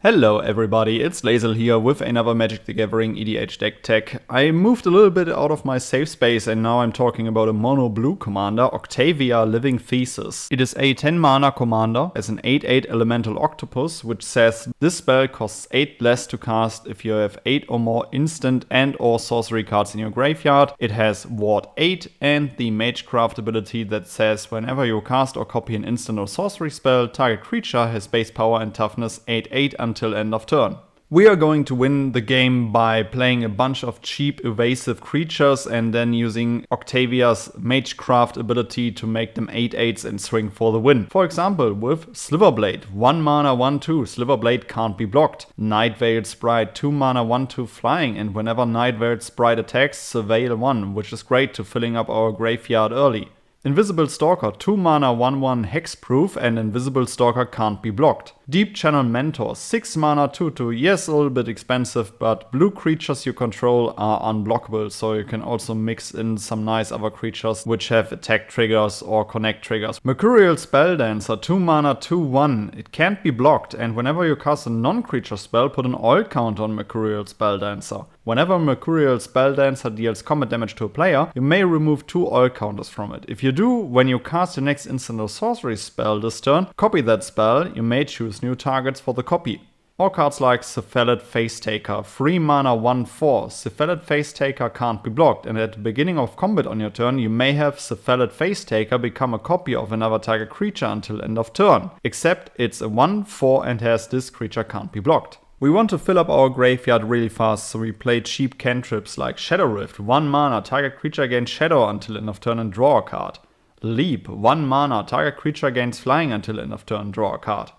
Hello everybody, it's Lazel here with another Magic the Gathering EDH deck tech. I moved a little bit out of my safe space and now I'm talking about a mono blue commander, Octavia Living Thesis. It is a 10 mana commander as an 8/8 elemental octopus, which says this spell costs 8 less to cast if you have 8 or more instant and or sorcery cards in your graveyard. It has Ward 8 and the Magecraft ability that says whenever you cast or copy an instant or sorcery spell, target creature has base power and toughness 8/8 until end of turn. We are going to win the game by playing a bunch of cheap evasive creatures and then using Octavia's Magecraft ability to make them 8/8s and swing for the win. For example, with Sliverblade, 1 mana 1/2, Sliverblade can't be blocked. Nightveiled Sprite, 2 mana 1/2 flying, and whenever Nightveiled Sprite attacks, surveil 1, which is great to filling up our graveyard early. Invisible Stalker, 2 mana 1/1 hexproof, and Invisible Stalker can't be blocked. Deep Channel Mentor, 6 mana 2/2, yes, a little bit expensive, but blue creatures you control are unblockable, so you can also mix in some nice other creatures which have attack triggers or connect triggers. Mercurial Spelldancer, 2 mana 2/1, it can't be blocked, and whenever you cast a non-creature spell, put an oil counter on Mercurial Spelldancer. Whenever Mercurial Spelldancer deals combat damage to a player, you may remove 2 oil counters from it. If you do, when you cast your next instant or sorcery spell this turn, copy that spell, you may choose new targets for the copy. Or cards like Cephalid Facetaker, 3 mana 1/4. Cephalid Facetaker can't be blocked, and at the beginning of combat on your turn, you may have Cephalid Facetaker become a copy of another target creature until end of turn. Except it's a 1/4 and has this creature can't be blocked. We want to fill up our graveyard really fast, so we play cheap cantrips like Shadow Rift, 1 mana, target creature gains Shadow until end of turn and draw a card. Leap, 1 mana, target creature gains flying until end of turn, draw a card.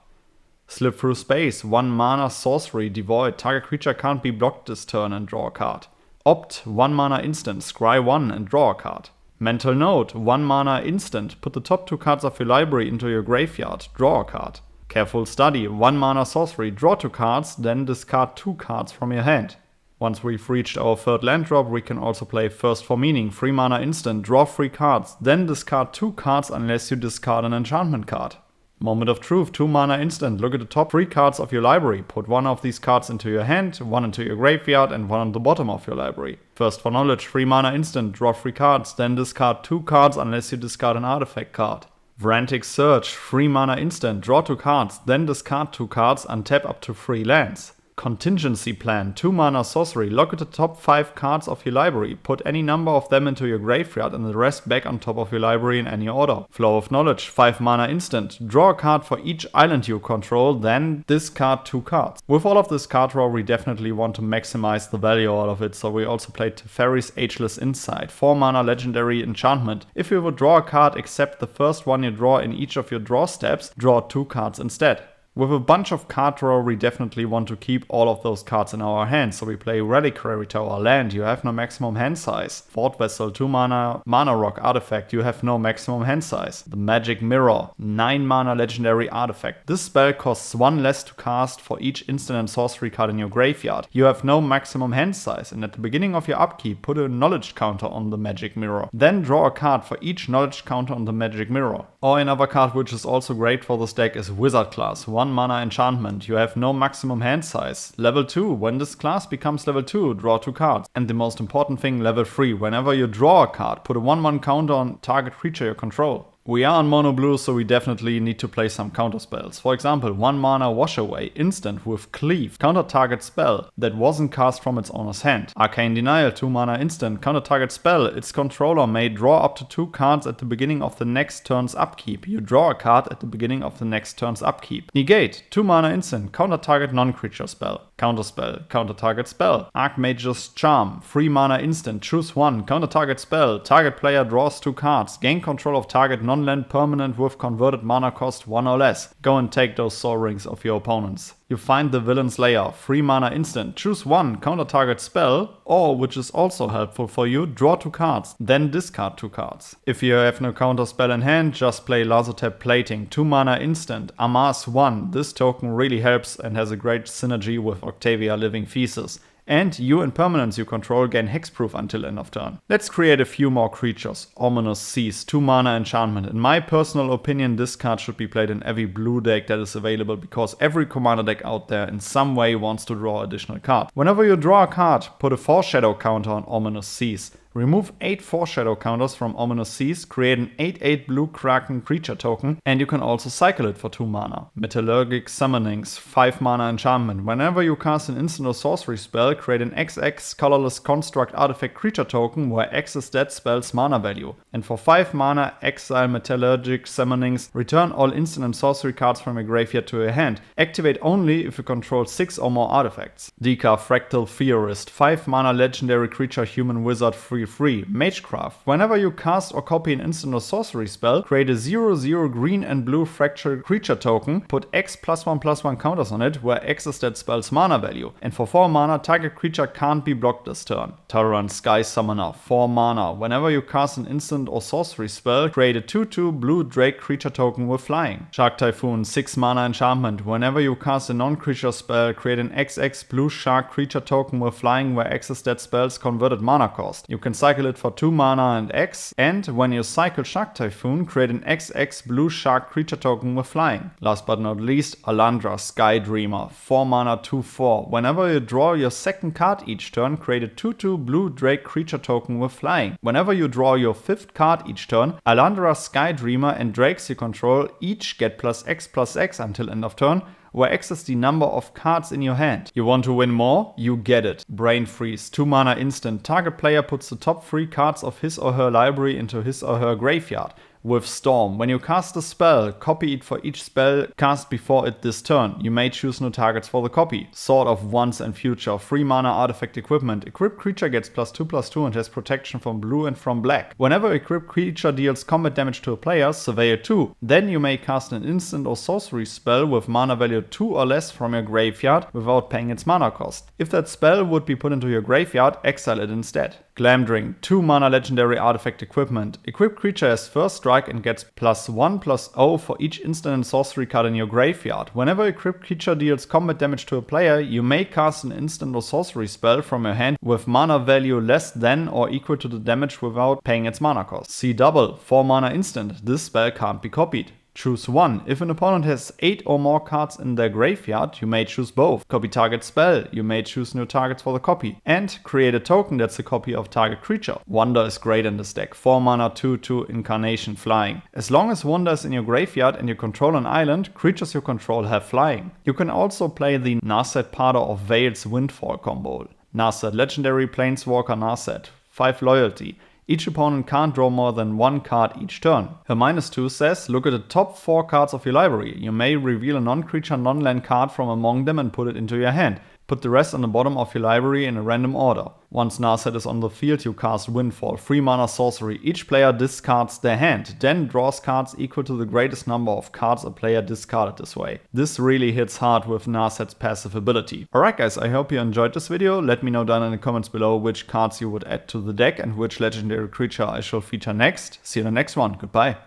Slip Through Space, 1 mana, sorcery, devoid, target creature can't be blocked this turn and draw a card. Opt, 1 mana instant, scry 1 and draw a card. Mental Note, 1 mana instant, put the top 2 cards of your library into your graveyard, draw a card. Careful Study, 1 mana sorcery, draw 2 cards, then discard 2 cards from your hand. Once we've reached our 3rd land drop, we can also play Thirst for Meaning, 3 mana instant, draw 3 cards, then discard 2 cards unless you discard an enchantment card. Moment of Truth, 2 mana instant, look at the top 3 cards of your library, put 1 of these cards into your hand, 1 into your graveyard and 1 on the bottom of your library. Thirst for Knowledge, 3 mana instant, draw 3 cards, then discard 2 cards unless you discard an artifact card. Frantic Search, 3 mana instant, draw 2 cards, then discard 2 cards, untap up to 3 lands. Contingency Plan, 2 mana sorcery, look at the top 5 cards of your library, put any number of them into your graveyard and the rest back on top of your library in any order. Flow of Knowledge, 5 mana instant, draw a card for each island you control, then discard 2 cards. With all of this card draw, we definitely want to maximize the value out of it, so we also played Teferi's Ageless Insight, 4 mana legendary enchantment. If you would draw a card except the first one you draw in each of your draw steps, draw 2 cards instead. With a bunch of card draw, we definitely want to keep all of those cards in our hands, so we play Reliquary Tower, land, you have no maximum hand size. Fort Vessel, 2 mana, Mana Rock artifact, you have no maximum hand size. The Magic Mirror, 9 mana legendary artifact. This spell costs 1 less to cast for each instant and sorcery card in your graveyard. You have no maximum hand size, and at the beginning of your upkeep, put a knowledge counter on the Magic Mirror. Then draw a card for each knowledge counter on the Magic Mirror. Or another card which is also great for this deck is Wizard Class, 1 mana enchantment, you have no maximum hand size. Level 2, when this class becomes level 2, draw 2 cards. And the most important thing, level 3, whenever you draw a card, put a 1/1 counter on target creature you control. We are on mono blue, so we definitely need to play some counterspells. For example, 1 mana Wash Away, instant with Cleave, counter target spell that wasn't cast from its owner's hand. Arcane Denial, 2 mana instant, counter target spell, its controller may draw up to 2 cards at the beginning of the next turn's upkeep. You draw a card at the beginning of the next turn's upkeep. Negate, 2 mana instant, counter target non-creature spell. Counterspell, counter target spell. Archmage's Charm, 3 mana instant, choose 1, counter target spell, target player draws 2 cards, gain control of target non-land permanent with converted mana cost 1 or less. Go and take those Soul Rings of your opponents. You find the Villain's Lair, 3 mana instant, choose 1, counter target spell, or, which is also helpful for you, draw 2 cards, then discard 2 cards. If you have no counter spell in hand, just play Lazotep Plating, 2 mana instant, Amass 1, this token really helps and has a great synergy with Octavia Living Thesis. and you and permanents you control gain hexproof until end of turn. Let's create a few more creatures. Ominous Seas, 2 mana enchantment. In my personal opinion, this card should be played in every blue deck that is available because every commander deck out there in some way wants to draw additional cards. Whenever you draw a card, put a Foreshadow counter on Ominous Seas. Remove 8 Foreshadow counters from Ominous Seas, create an 8/8 blue Kraken creature token, and you can also cycle it for 2 mana. Metallurgic Summonings, 5 mana enchantment. Whenever you cast an instant or sorcery spell, create an XX colorless construct artifact creature token where X is that spell's mana value. And for 5 mana, exile Metallurgic Summonings, return all instant and sorcery cards from your graveyard to your hand. Activate only if you control 6 or more artifacts. Decaf Fractal Theorist, 5 mana legendary creature human wizard free. Magecraft. Whenever you cast or copy an instant or sorcery spell, create a 0/0 green and blue fractal creature token, put X +1/+1 counters on it, where X is that spell's mana value. And for 4 mana, target creature can't be blocked this turn. Tyrant Sky Summoner, 4 mana. Whenever you cast an instant or sorcery spell, create a 2/2 blue Drake creature token with flying. Shark Typhoon, 6 mana enchantment. Whenever you cast a non-creature spell, create an XX blue shark creature token with flying, where X is that spell's converted mana cost. You can cycle it for 2 mana and X, and when you cycle Shark Typhoon, create an XX blue shark creature token with flying. Last but not least, Alandra Sky Dreamer, 4 mana 2/4. Whenever you draw your second card each turn, create a 2/2 blue Drake creature token with flying. Whenever you draw your 5th card each turn, Alandra Sky Dreamer and Drakes you control each get +X/+X until end of turn, where X is the number of cards in your hand. You want to win more? You get it. Brain Freeze, 2 mana instant. Target player puts the top 3 cards of his or her library into his or her graveyard. With Storm, when you cast a spell, copy it for each spell cast before it this turn. You may choose new targets for the copy. Sword of Once and Future, 3 mana artifact equipment. Equipped creature gets +2/+2 and has protection from blue and from black. Whenever equipped creature deals combat damage to a player, survey it 2. Then you may cast an instant or sorcery spell with mana value 2 or less from your graveyard without paying its mana cost. If that spell would be put into your graveyard, exile it instead. Glamdring, 2 mana legendary artifact equipment. Equipped creature has first strike and gets +1/+0 for each instant and sorcery card in your graveyard. Whenever equipped creature deals combat damage to a player, you may cast an instant or sorcery spell from your hand with mana value less than or equal to the damage without paying its mana cost. Sea Double, 4 mana instant. This spell can't be copied. Choose one. If an opponent has 8 or more cards in their graveyard, you may choose both. Copy target spell, you may choose new targets for the copy. And create a token that's a copy of target creature. Wonder is great in this deck. 4 mana 2/2 Incarnation flying. As long as Wonder is in your graveyard and you control an island, creatures you control have flying. You can also play the Narset Parter of Vale's Windfall combo. Narset, legendary planeswalker Narset. 5 loyalty. Each opponent can't draw more than 1 card each turn. Her -2 says, look at the top 4 cards of your library. You may reveal a non-creature non-land card from among them and put it into your hand. Put the rest on the bottom of your library in a random order. Once Narset is on the field, you cast Windfall, 3 mana sorcery. Each player discards their hand, then draws cards equal to the greatest number of cards a player discarded this way. This really hits hard with Narset's passive ability. Alright guys, I hope you enjoyed this video. Let me know down in the comments below which cards you would add to the deck and which legendary creature I shall feature next. See you in the next one. Goodbye.